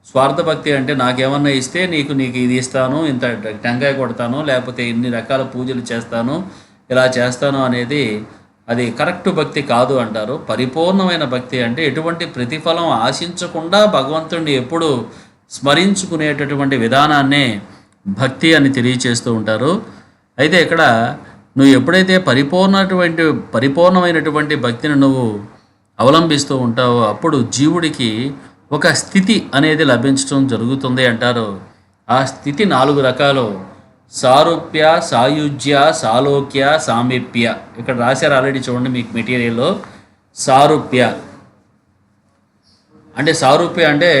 స్వార్థ భక్తి అంటే నాకేమన్నా ఇస్తే నీకు ఇది ఇస్తాను, ఇంత టెంకాయ కొడతాను, లేకపోతే ఇన్ని రకాల పూజలు చేస్తాను, ఇలా చేస్తాను అనేది అది కరెక్ట్ భక్తి కాదు అంటారు. పరిపూర్ణమైన భక్తి అంటే ఎటువంటి ప్రతిఫలం ఆశించకుండా భగవంతుడిని ఎప్పుడు స్మరించుకునేటటువంటి విధానాన్నే భక్తి అని తెలియచేస్తూ ఉంటారు. అయితే ఇక్కడ నువ్వు ఎప్పుడైతే పరిపూర్ణమైనటువంటి భక్తిని నువ్వు అవలంబిస్తూ ఉంటావో అప్పుడు జీవుడికి ఒక స్థితి అనేది లభించడం జరుగుతుంది అంటారు. ఆ స్థితి 4 రకాలు: సారూప్య, సాయుజ్య, సాలోక్య, సామీప్య. ఇక్కడ రాశారు ఆల్రెడీ, చూడండి మీకు మెటీరియల్లో. సారూప్య అంటే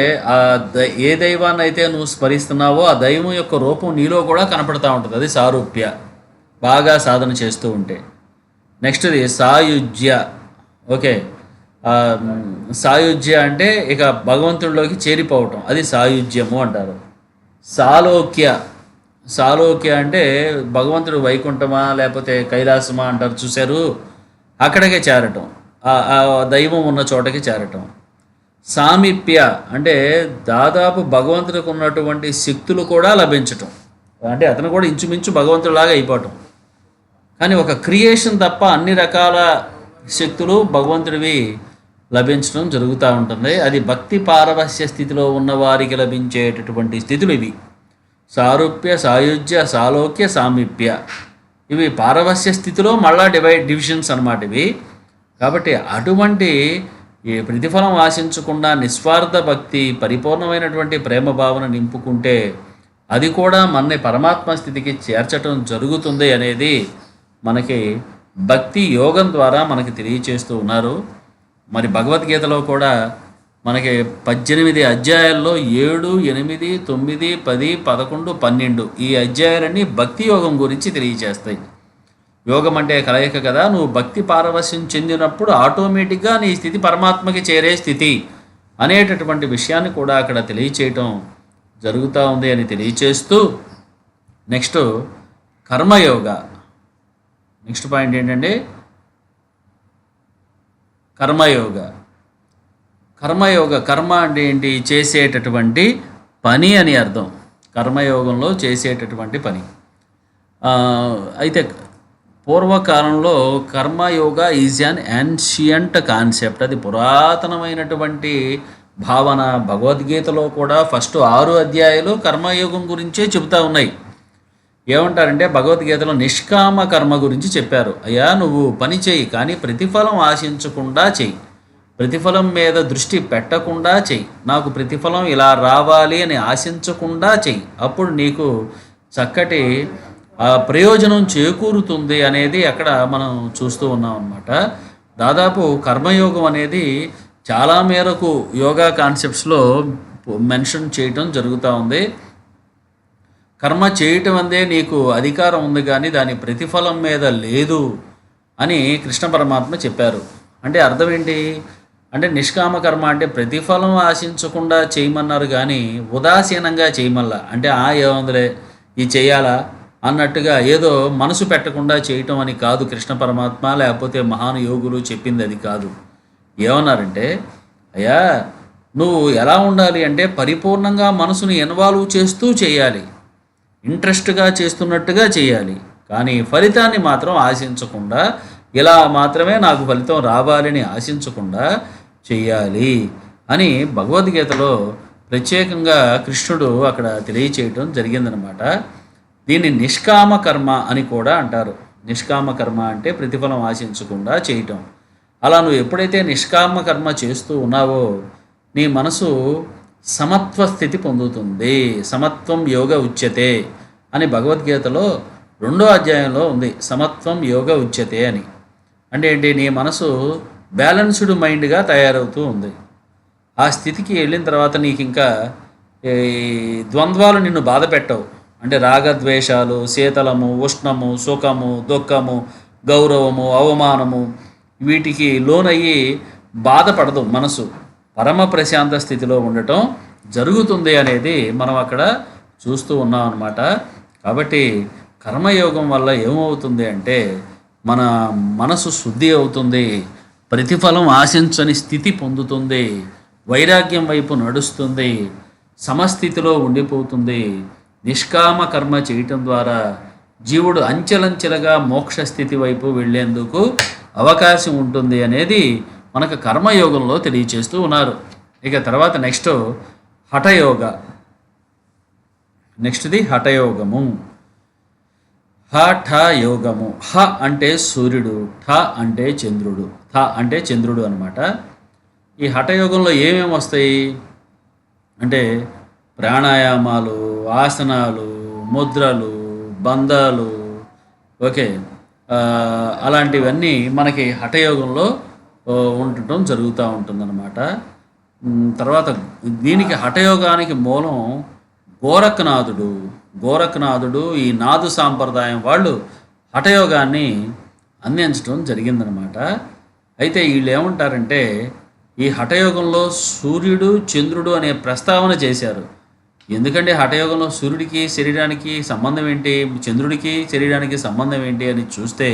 ఏ దైవాన్ని అయితే నువ్వు స్మరిస్తున్నావో ఆ దైవం యొక్క రూపం నీలో కూడా కనపడతా ఉంటుంది. అది సారూప్య, బాగా సాధన చేస్తూ ఉంటే. నెక్స్ట్ది సాయుజ్య. ఓకే, సాయుజ్య అంటే ఇక భగవంతుడిలోకి చేరిపోవటం, అది సాయుజ్యము అంటారు. సాలోక్య అంటే భగవంతుడు వైకుంఠమా లేకపోతే కైలాసమా అంటారు చూశారు, అక్కడికే చేరటం, ఆ దైవం ఉన్న చోటకి చేరటం. సామీప్య అంటే దాదాపు భగవంతుడికి ఉన్నటువంటి శక్తులు కూడా లభించటం, అంటే అతను కూడా ఇంచుమించు భగవంతుడిలాగా అయిపోవటం. కానీ ఒక క్రియేషన్ తప్ప అన్ని రకాల శక్తులు భగవంతుడివి లభించడం జరుగుతూ ఉంటుంది. అది భక్తి పారవస్య స్థితిలో ఉన్న వారికి లభించేటటువంటి స్థితులు ఇవి: సారూప్య, సాయుజ్య, సాలోక్య, సామీప్య. ఇవి పారవస్య స్థితిలో మళ్ళా డివిజన్స్ అన్నమాట ఇవి. కాబట్టి అటువంటి ఈ ప్రతిఫలం ఆశించకుండా నిస్వార్థ భక్తి, పరిపూర్ణమైనటువంటి ప్రేమ భావన నింపుకుంటే అది కూడా మనని పరమాత్మ స్థితికి చేర్చటం జరుగుతుంది అనేది మనకి భక్తి యోగం ద్వారా మనకి తెలియచేస్తూ ఉన్నారు. మరి భగవద్గీతలో కూడా మనకి 18 అధ్యాయాల్లో 7, 8, 9, 10, 11, 12 ఈ అధ్యాయాలన్నీ భక్తి యోగం గురించి తెలియచేస్తాయి. యోగం అంటే కలయిక కదా. నువ్వు భక్తి పారవశ్యం చెందినప్పుడు ఆటోమేటిక్గా నీ స్థితి పరమాత్మకి చేరే స్థితి అనేటటువంటి విషయాన్ని కూడా అక్కడ తెలియచేయటం జరుగుతూ ఉంది అని తెలియచేస్తూ, నెక్స్ట్ కర్మయోగ. నెక్స్ట్ పాయింట్ ఏంటంటే కర్మయోగ. కర్మ అంటే ఏంటి? చేసేటటువంటి పని అని అర్థం. కర్మయోగంలో చేసేటటువంటి పని. అయితే పూర్వకాలంలో karma yoga is an ancient concept. అది పురాతనమైనటువంటి భావన. భగవద్గీతలో కూడా ఫస్ట్ 6 అధ్యాయాలు కర్మయోగం గురించే చెబుతూ ఉన్నాయి. ఏమంటారంటే భగవద్గీతలో నిష్కామ కర్మ గురించి చెప్పారు. అయ్యా, నువ్వు పని చెయ్యి, కానీ ప్రతిఫలం ఆశించకుండా చెయ్యి, ప్రతిఫలం మీద దృష్టి పెట్టకుండా చెయ్యి, నాకు ప్రతిఫలం ఇలా రావాలి అని ఆశించకుండా చెయ్యి, అప్పుడు నీకు చక్కటి ప్రయోజనం చేకూరుతుంది అనేది అక్కడ మనం చూస్తూ ఉన్నాం అన్నమాట. దాదాపు కర్మయోగం అనేది చాలా మేరకు యోగా కాన్సెప్ట్స్లో మెన్షన్ చేయటం జరుగుతూ ఉంది. కర్మ చేయటం అందే నీకు అధికారం ఉంది, కానీ దాని ప్రతిఫలం మీద లేదు అని కృష్ణ పరమాత్మ చెప్పారు. అంటే అర్థం ఏంటి అంటే నిష్కామ కర్మ అంటే ప్రతిఫలం ఆశించకుండా చేయమన్నారు, కానీ ఉదాసీనంగా చేయమల్లా. అంటే ఏముందిలే ఇది చేయాలా అన్నట్టుగా ఏదో మనసు పెట్టకుండా చేయటం అని కాదు కృష్ణ పరమాత్మ, లేకపోతే మహాను యోగులు చెప్పింది అది కాదు. ఏమన్నారంటే, అయ్యా నువ్వు ఎలా ఉండాలి అంటే పరిపూర్ణంగా మనసుని ఇన్వాల్వ్ చేస్తూ చేయాలి, ఇంట్రెస్ట్గా చేస్తున్నట్టుగా చేయాలి, కానీ ఫలితాన్ని మాత్రం ఆశించకుండా, ఇలా మాత్రమే నాకు ఫలితం రావాలని ఆశించకుండా చెయ్యాలి అని భగవద్గీతలో ప్రత్యేకంగా కృష్ణుడు అక్కడ తెలియచేయటం జరిగిందనమాట. దీన్ని నిష్కామ కర్మ అని కూడా అంటారు. నిష్కామ కర్మ అంటే ప్రతిఫలం ఆశించకుండా చేయటం. అలా నువ్వు ఎప్పుడైతే నిష్కామ కర్మ చేస్తూ ఉన్నావో నీ మనసు సమత్వ స్థితి పొందుతుంది. సమత్వం యోగ ఉచ్యతే అని భగవద్గీతలో 2వ అధ్యాయంలో ఉంది. సమత్వం యోగ ఉచ్యతే అని అంటే ఏంటి? నీ మనసు బ్యాలెన్స్డ్ మైండ్గా తయారవుతూ ఉంది. ఆ స్థితికి వెళ్ళిన తర్వాత నీకు ఇంకా ద్వంద్వాలు నిన్ను బాధ పెట్టవు. అంటే రాగద్వేషాలు, శీతలము, ఉష్ణము, సుఖము, దుఃఖము, గౌరవము, అవమానము వీటికి లోనయ్యి బాధపడదు మనసు. పరమ ప్రశాంత స్థితిలో ఉండటం జరుగుతుంది అనేది మనం అక్కడ చూస్తూ ఉన్నాం అన్నమాట. కాబట్టి కర్మయోగం వల్ల ఏమవుతుంది అంటే మన మనసు శుద్ధి అవుతుంది, ప్రతిఫలం ఆశించని స్థితి పొందుతుంది, వైరాగ్యం వైపు నడుస్తుంది, సమస్థితిలో ఉండిపోతుంది. నిష్కామ కర్మ చేయటం ద్వారా జీవుడు అంచెలంచెలుగా మోక్ష స్థితి వైపు వెళ్ళేందుకు అవకాశం ఉంటుంది అనేది మనకు కర్మయోగంలో తెలియచేస్తూ ఉన్నారు. ఇక తర్వాత నెక్స్ట్ హఠయోగ. నెక్స్ట్ది హఠయోగము. ఠ యోగము. అంటే సూర్యుడు, ఠ అంటే చంద్రుడు, అంటే చంద్రుడు అనమాట. ఈ హఠయోగంలో ఏమేమి వస్తాయి అంటే ప్రాణాయామాలు, ఆసనాలు, ముద్రలు, బంధాలు, ఓకే, అలాంటివన్నీ మనకి హఠయోగంలో ఉండటం జరుగుతూ ఉంటుందన్నమాట. తర్వాత దీనికి హఠయోగానికి మూలం గోరఖనాథుడు ఈ నాదు సాంప్రదాయం వాళ్ళు హఠయోగాన్ని అందించడం జరిగిందనమాట. అయితే వీళ్ళు ఏమంటారంటే ఈ హఠయోగంలో సూర్యుడు చంద్రుడు అనే ప్రస్తావన చేశారు. ఎందుకంటే హఠయోగంలో సూర్యుడికి శరీరానికి సంబంధం ఏంటి, చంద్రుడికి శరీరానికి సంబంధం ఏంటి అని చూస్తే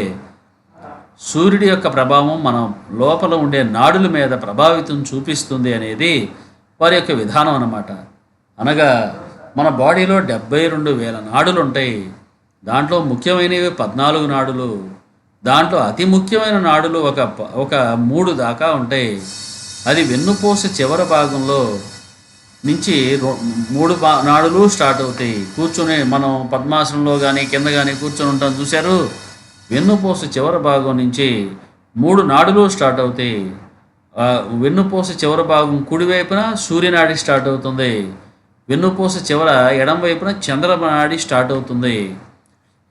సూర్యుడి యొక్క ప్రభావం మన లోపల ఉండే నాడుల మీద ప్రభావితం చూపిస్తుంది అనేది వారి యొక్క విధానం అన్నమాట. అనగా మన బాడీలో 72,000 నాడులు ఉంటాయి. దాంట్లో ముఖ్యమైనవి 14 నాడులు. దాంట్లో అతి ముఖ్యమైన నాడులు ఒక 3 దాకా ఉంటాయి. అది వెన్నుపూస చివరి భాగంలో నుంచి 3 నాడులు స్టార్ట్ అవుతాయి. కూర్చొని మనం పద్మాసనంలో కానీ కింద కానీ కూర్చొని ఉంటాం చూశారు. వెన్నుపూస చివరి భాగం నుంచి 3 నాడులు స్టార్ట్ అవుతాయి. వెన్నుపూస చివరి భాగం కుడివైపున సూర్యనాడి స్టార్ట్ అవుతుంది. వెన్నుపూస చివర ఎడం వైపున చంద్రనాడి స్టార్ట్ అవుతుంది.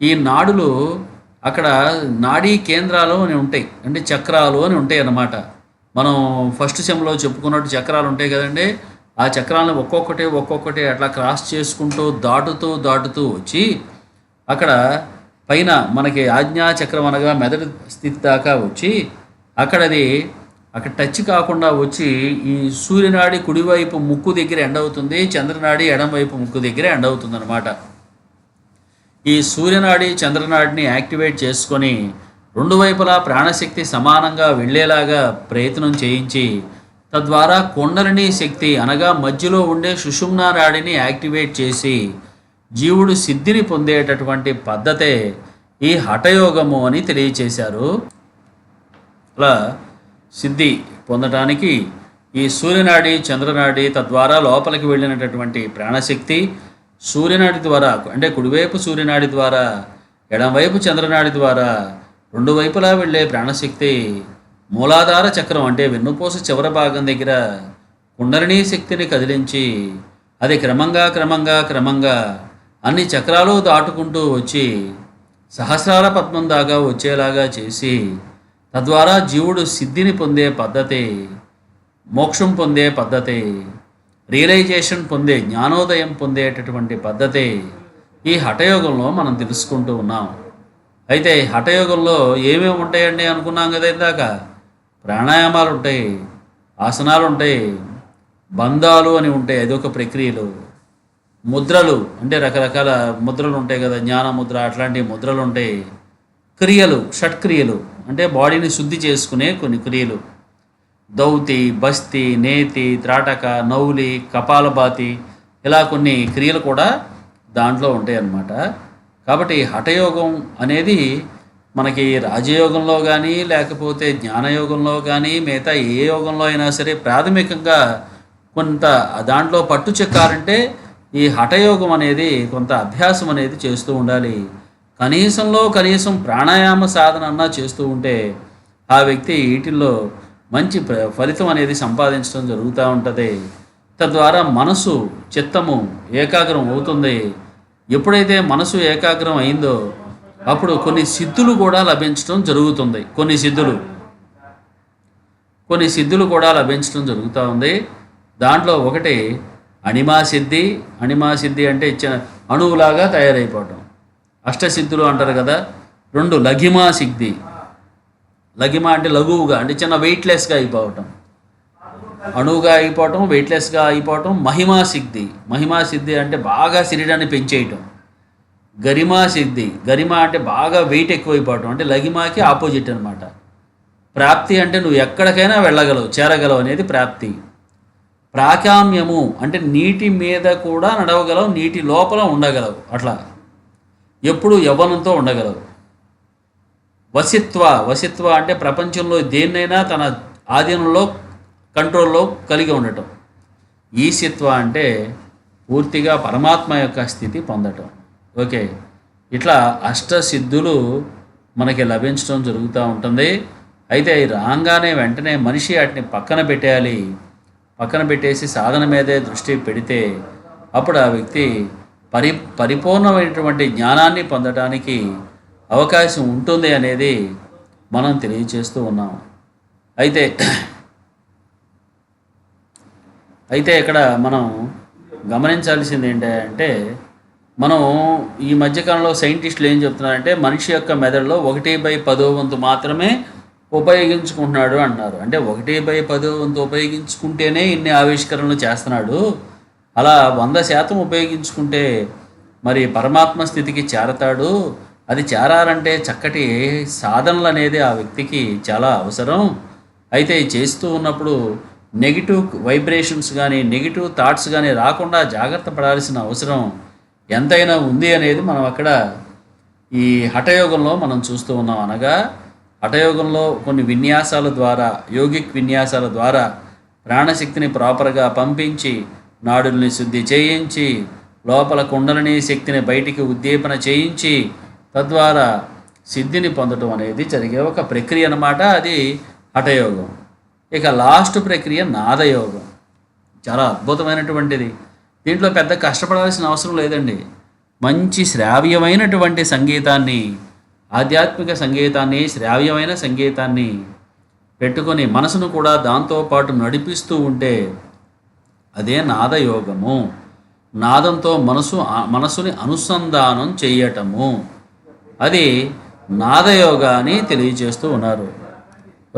ఈ నాడులు అక్కడ నాడీ కేంద్రాలు అని ఉంటాయి, అంటే చక్రాలు అని ఉంటాయి అన్నమాట. మనం ఫస్ట్ సెమ్లో చెప్పుకున్నట్టు చక్రాలు ఉంటాయి కదండి. ఆ చక్రాలను ఒక్కొక్కటి అట్లా క్రాస్ చేసుకుంటూ దాటుతూ వచ్చి అక్కడ పైన మనకి ఆజ్ఞా చక్రం అనగా మెదడు స్థితి దాకా వచ్చి అక్కడ టచ్ కాకుండా వచ్చి ఈ సూర్యనాడి కుడివైపు ముక్కు దగ్గర ఎండ్ అవుతుంది, చంద్రనాడి ఎడం వైపు ముక్కు దగ్గర ఎండ్ అవుతుంది అనమాట. ఈ సూర్యనాడి చంద్రనాడిని యాక్టివేట్ చేసుకొని 2 వైపులా ప్రాణశక్తి సమానంగా వెళ్ళేలాగా ప్రయత్నం చేయించి తద్వారా కుండలిని శక్తి అనగా మధ్యలో ఉండే సుషుమ్నా నాడిని యాక్టివేట్ చేసి జీవుడు సిద్ధిని పొందేటటువంటి పద్ధతే ఈ హఠయోగము అని తెలియచేశారు. అలా సిద్ధి పొందటానికి ఈ సూర్యనాడి చంద్రనాడి తద్వారా లోపలికి వెళ్ళినటువంటి ప్రాణశక్తి సూర్యనాడి ద్వారా, అంటే కుడివైపు సూర్యనాడి ద్వారా ఎడంవైపు చంద్రనాడి ద్వారా 2 వైపులా వెళ్ళే ప్రాణశక్తి మూలాధార చక్రం అంటే వెన్నుపూస చివరి భాగం దగ్గర కుండలిని శక్తిని కదిలించి అది క్రమంగా అన్ని చక్రాలు దాటుకుంటూ వచ్చి సహస్రార పద్మం దాకా వచ్చేలాగా చేసి తద్వారా జీవుడు సిద్ధిని పొందే పద్ధతి, మోక్షం పొందే పద్ధతి, రియలైజేషన్ పొందే జ్ఞానోదయం పొందేటటువంటి పద్ధతి ఈ హఠయోగంలో మనం తెలుసుకుంటూ ఉన్నాం. అయితే హఠయోగంలో ఏమేమి ఉంటాయండి అనుకున్నాం కదా ఇందాక. ప్రాణాయామాలు ఉంటాయి, ఆసనాలు ఉంటాయి, బంధాలు అని ఉంటాయి, అదొక ప్రక్రియలు, ముద్రలు అంటే రకరకాల ముద్రలు ఉంటాయి కదా, జ్ఞాన ముద్ర అట్లాంటి ముద్రలు ఉంటాయి, క్రియలు షట్క్రియలు అంటే బాడీని శుద్ధి చేసుకునే కొన్ని క్రియలు, దౌతి, బస్తి, నేతి, త్రాటక, నౌలి, కపాలభాతి ఇలా కొన్ని క్రియలు కూడా దాంట్లో ఉంటాయి అన్నమాట. కాబట్టి హఠయోగం అనేది మనకి రాజయోగంలో కానీ లేకపోతే జ్ఞానయోగంలో కానీ మిగతా ఏ యోగంలో అయినా సరే ప్రాథమికంగా కొంత దాంట్లో పట్టు చెక్కాలంటే ఈ హఠయోగం అనేది కొంత అభ్యాసం అనేది చేస్తూ ఉండాలి. కనీసం ప్రాణాయామ సాధన అన్నా చేస్తూ ఉంటే ఆ వ్యక్తి వీటిల్లో మంచి ఫలితం అనేది సంపాదించడం జరుగుతూ ఉంటుంది. తద్వారా మనసు చిత్తము ఏకాగ్రం అవుతుంది. ఎప్పుడైతే మనసు ఏకాగ్రం అయిందో అప్పుడు కొన్ని సిద్ధులు కూడా లభించడం జరుగుతుంది. కొన్ని సిద్ధులు కూడా లభించడం జరుగుతూ ఉంది. దాంట్లో ఒకటి అణిమా సిద్ధి అంటే ఇచ్చిన అణువులాగా తయారైపోవటం, అష్టసిద్ధులు అంటారు కదా. 2 లఘిమా సిద్ధి, లఘిమా అంటే లఘువుగా అంటే చిన్న వెయిట్లెస్గా అయిపోవటం, అణువుగా అయిపోవటం, వెయిట్లెస్గా అయిపోవటం. మహిమా సిద్ధి అంటే బాగా శరీరాన్ని పెంచేయటం. గరిమా అంటే బాగా వెయిట్ ఎక్కువైపోవటం, అంటే లఘిమాకి ఆపోజిట్ అనమాట. ప్రాప్తి అంటే నువ్వు ఎక్కడికైనా వెళ్ళగలవు, చేరగలవు అనేది ప్రాప్తి. ప్రాకామ్యము అంటే నీటి మీద కూడా నడవగలవు, నీటి లోపల ఉండగలవు, అట్లా ఎప్పుడు యవ్వనంతో ఉండగలవు. వసిత్వ అంటే ప్రపంచంలో దేన్నైనా తన ఆధీనంలో కంట్రోల్లో కలిగి ఉండటం. ఈశిత్వ అంటే పూర్తిగా పరమాత్మ యొక్క స్థితి పొందటం. ఓకే, ఇట్లా అష్టసిద్ధులు మనకి లభించడం జరుగుతూ ఉంటుంది. అయితే అవి రాగానే వెంటనే మనిషి వాటిని పక్కన పెట్టేయాలి. పక్కన పెట్టేసి సాధన మీదే దృష్టి పెడితే అప్పుడు ఆ వ్యక్తి పరిపూర్ణమైనటువంటి జ్ఞానాన్ని పొందడానికి అవకాశం ఉంటుంది అనేది మనం తెలియచేస్తూ ఉన్నాం. అయితే అయితే ఇక్కడ మనం గమనించాల్సింది ఏంటంటే, మనం ఈ మధ్యకాలంలో సైంటిస్టులు ఏం చెప్తున్నారంటే మనిషి యొక్క మెదడులో 1/10 మాత్రమే ఉపయోగించుకుంటున్నాడు అంటున్నారు. అంటే 1/10 ఉపయోగించుకుంటేనే ఇన్ని ఆవిష్కరణలు చేస్తున్నాడు. అలా 100% ఉపయోగించుకుంటే మరి పరమాత్మ స్థితికి చేరతాడు. అది చేరాలంటే చక్కటి సాధనలు అనేది ఆ వ్యక్తికి చాలా అవసరం. అయితే చేస్తూ ఉన్నప్పుడు నెగిటివ్ వైబ్రేషన్స్ కానీ నెగిటివ్ థాట్స్ కానీ రాకుండా జాగ్రత్త పడాల్సిన అవసరం ఎంతైనా ఉంది అనేది మనం అక్కడ ఈ హఠయోగంలో మనం చూస్తూ ఉన్నాం. అనగా హఠయోగంలో కొన్ని విన్యాసాల ద్వారా, యోగిక్ విన్యాసాల ద్వారా ప్రాణశక్తిని ప్రాపర్గా పంపించి నాడుల్ని శుద్ధి చేయించి లోపల కుండలిని శక్తిని బయటికి ఉద్దీపన చేయించి తద్వారా సిద్ధిని పొందడం అనేది జరిగే ఒక ప్రక్రియ అన్నమాట. అది హఠయోగం. ఇక లాస్ట్ ప్రక్రియ నాదయోగం. చాలా అద్భుతమైనటువంటిది. దీంట్లో పెద్ద కష్టపడాల్సిన అవసరం లేదండి. మంచి శ్రావ్యమైనటువంటి సంగీతాన్ని, ఆధ్యాత్మిక సంగీతాన్ని, శ్రావ్యమైన సంగీతాన్ని పెట్టుకొని మనసును కూడా దాంతోపాటు నడిపిస్తూ ఉంటే అదే నాదయోగము. నాదంతో మనసుని అనుసంధానం చేయటము, అది నాదయోగా అని తెలియజేస్తూ ఉన్నారు.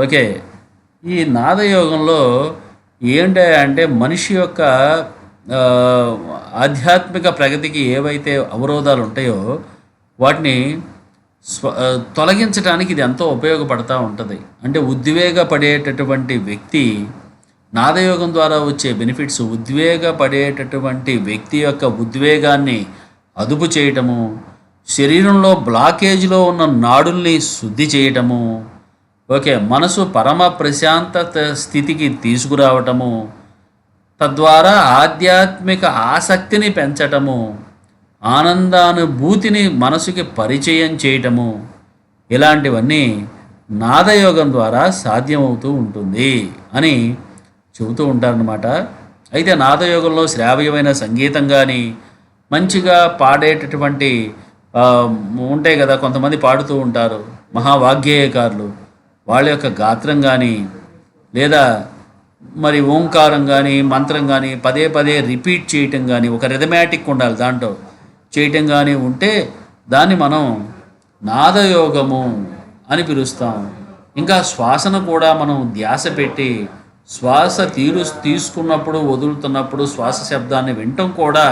ఓకే, ఈ నాదయోగంలో ఏంటంటే మనిషి యొక్క ఆధ్యాత్మిక ప్రగతికి ఏవైతే అవరోధాలు ఉంటాయో వాటిని తొలగించడానికి ఇది ఎంతో ఉపయోగపడుతూ ఉంటుంది. అంటే ఉద్వేగపడేటటువంటి వ్యక్తి నాదయోగం ద్వారా వచ్చే బెనిఫిట్స్, ఉద్వేగపడేటటువంటి వ్యక్తి యొక్క ఉద్వేగాన్ని అదుపు చేయటము, శరీరంలో బ్లాకేజ్లో ఉన్న నాడుల్ని శుద్ధి చేయటము, ఓకే, మనసు పరమ ప్రశాంతత స్థితికి తీసుకురావటము, తద్వారా ఆధ్యాత్మిక ఆసక్తిని పెంచటము, ఆనందానుభూతిని మనసుకి పరిచయం చేయటము, ఇలాంటివన్నీ నాదయోగం ద్వారా సాధ్యమవుతూ ఉంటుంది అని చెబుతూ ఉంటారన్నమాట. అయితే నాదయోగంలో శ్రావ్యమైన సంగీతం కానీ, మంచిగా పాడేటటువంటి ఉంటాయి కదా, కొంతమంది పాడుతూ ఉంటారు మహావాగ్గేయకారులు, వాళ్ళ యొక్క గాత్రం కానీ లేదా మరి ఓంకారం కానీ మంత్రం కానీ పదే పదే రిపీట్ చేయటం కానీ, ఒక రిథమాటిక్ ఉండాలి దాంట్లో చేయటం కానీ ఉంటే దాన్ని మనం నాదయోగము అని పిలుస్తాం. ఇంకా శ్వాసను కూడా మనం ధ్యాస పెట్టి శ్వాస తీసుకున్నప్పుడు వదులుతున్నప్పుడు శ్వాస శబ్దాన్ని వినటం కూడా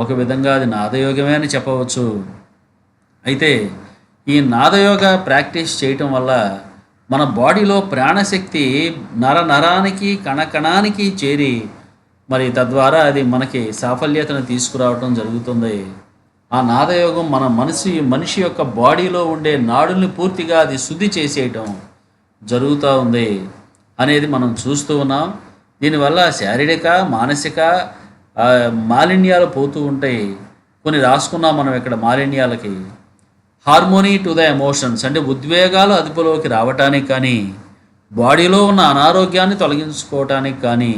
ఒక విధంగా అది నాదయోగమే అని చెప్పవచ్చు. అయితే ఈ నాదయోగ ప్రాక్టీస్ చేయటం వల్ల మన బాడీలో ప్రాణశక్తి నరానికి కణకణానికి చేరి మరి తద్వారా అది మనకి సాఫల్యతను తీసుకురావటం జరుగుతుంది. ఆ నాదయోగం మన మనిషి యొక్క బాడీలో ఉండే నాడుల్ని పూర్తిగా అది శుద్ధి చేసేయటం జరుగుతూ ఉంది అనేది మనం చూస్తూ ఉన్నాం. దీనివల్ల శారీరక మానసిక మాలిన్యాలు పోతూ ఉంటాయి. కొన్ని రాసుకున్నాం మనం ఇక్కడ మాలిన్యాలకి. హార్మోనీ టు ద ఎమోషన్స్, అంటే ఉద్వేగాలు అదుపులోకి రావటానికి కానీ, బాడీలో ఉన్న అనారోగ్యాన్ని తొలగించుకోవటానికి కానీ,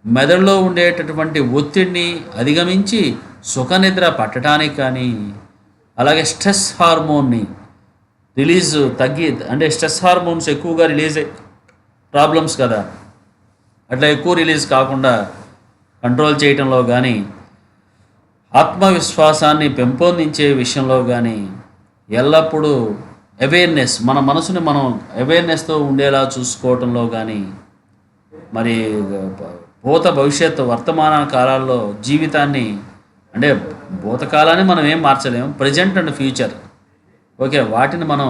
మెదడులో ఉండేటటువంటి ఒత్తిడిని అధిగమించి సుఖనిద్ర పట్టడానికి కానీ, అలాగే స్ట్రెస్ హార్మోన్ని రిలీజ్ అంటే స్ట్రెస్ హార్మోన్స్ ఎక్కువగా రిలీజ్ ప్రాబ్లమ్స్ కదా, అట్లా ఎక్కువ రిలీజ్ కాకుండా కంట్రోల్ చేయటంలో కానీ, ఆత్మవిశ్వాసాన్ని పెంపొందించే విషయంలో కానీ ఎల్లప్పుడూ అవేర్నెస్, మన మనసుని మనం అవేర్నెస్తో ఉండేలా చూసుకోవటంలో కానీ, మరి భూత భవిష్యత్తు వర్తమాన కాలాల్లో జీవితాన్ని, అంటే భూతకాలాన్ని మనం ఏం మార్చలేము, ప్రజెంట్ అండ్ ఫ్యూచర్, ఓకే, వాటిని మనం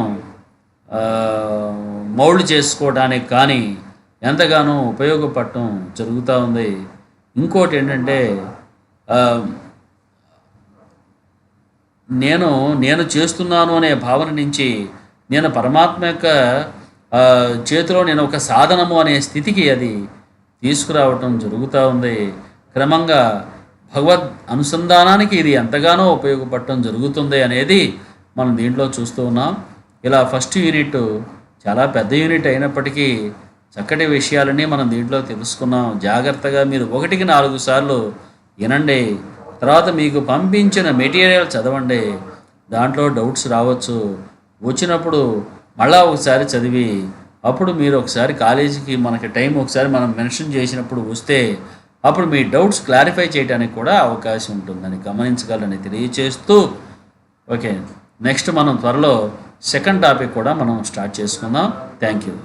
మౌల్డ్ చేసుకోవడానికి కానీ ఎంతగానో ఉపయోగపడటం జరుగుతూ ఉంది. ఇంకోటి ఏంటంటే నేను చేస్తున్నాను అనే భావన నుంచి నేను పరమాత్మ యొక్క చేతిలో నేను ఒక సాధనము అనే స్థితికి అది తీసుకురావటం జరుగుతూ ఉంది. క్రమంగా భగవద్ అనుసంధానానికి ఇది ఎంతగానో ఉపయోగపడటం జరుగుతుంది అనేది మనం దీంట్లో చూస్తూ ఉన్నాం. ఇలా ఫస్ట్ యూనిట్ చాలా పెద్ద యూనిట్ అయినప్పటికీ చక్కటి విషయాలన్నీ మనం దీంట్లో తెలుసుకున్నాం. జాగ్రత్తగా మీరు 1కి 4 సార్లు వినండి. తర్వాత మీకు పంపించిన మెటీరియల్ చదవండి. దాంట్లో డౌట్స్ రావచ్చు. వచ్చినప్పుడు మళ్ళా ఒకసారి చదివి అప్పుడు మీరు ఒకసారి కాలేజీకి మనకి టైం ఒకసారి మనం మెన్షన్ చేసినప్పుడు వస్తే అప్పుడు మీ డౌట్స్ క్లారిఫై చేయడానికి కూడా అవకాశం ఉంటుందని గమనించగలని తెలియచేస్తూ, ఓకే, నెక్స్ట్ మనం త్వరలో సెకండ్ టాపిక్ కూడా మనం స్టార్ట్ చేసుకుందాం. Thank you.